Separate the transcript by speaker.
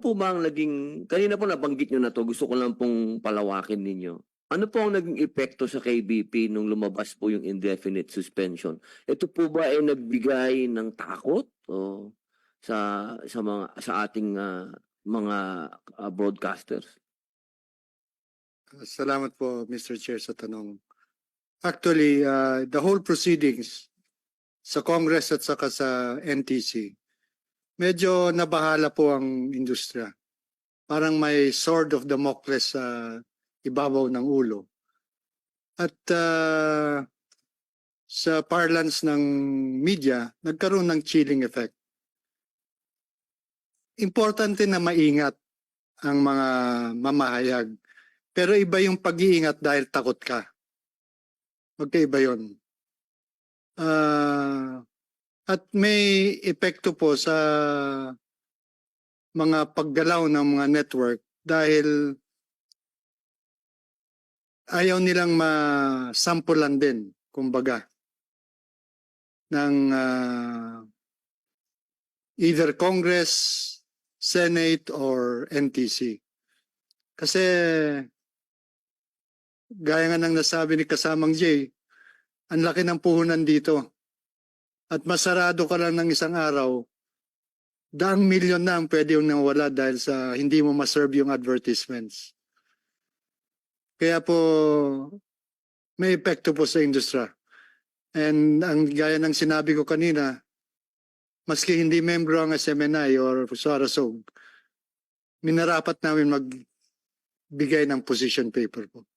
Speaker 1: po ba ang naging, kanina po nabanggit nyo na to, gusto ko lang pong palawakin ninyo. Ano po ang naging epekto sa KBP nung lumabas po yung indefinite suspension? Ito po ba ay nagbigay ng takot o sa ating mga broadcasters?
Speaker 2: Salamat po, Mr. Chair, sa tanong. Actually, the whole proceedings sa Congress at saka sa NTC, medyo nabahala po ang industriya. Parang may sword of Damocles sa ibabaw ng ulo. At sa parlance ng media, nagkaroon ng chilling effect. Importante na maingat ang mga mamahayag. Pero iba yung pag-iingat dahil takot ka. Magkaiba yun. At may epekto po sa mga paggalaw ng mga network dahil ayaw nilang masampulan din, kumbaga, ng either Congress, Senate, or NTC. Kasi gaya nga ng nasabi ni kasamang Jay, ang laki ng puhunan dito. At masarado ka lang ng isang araw, daang milyon na ang pwede yung nawala dahil sa hindi mo maserve yung advertisements. Kaya po, may epekto po sa industriya. And ang gaya ng sinabi ko kanina, maski hindi membro ang SMNI or Sarasog, minarapat namin magbigay ng position paper po.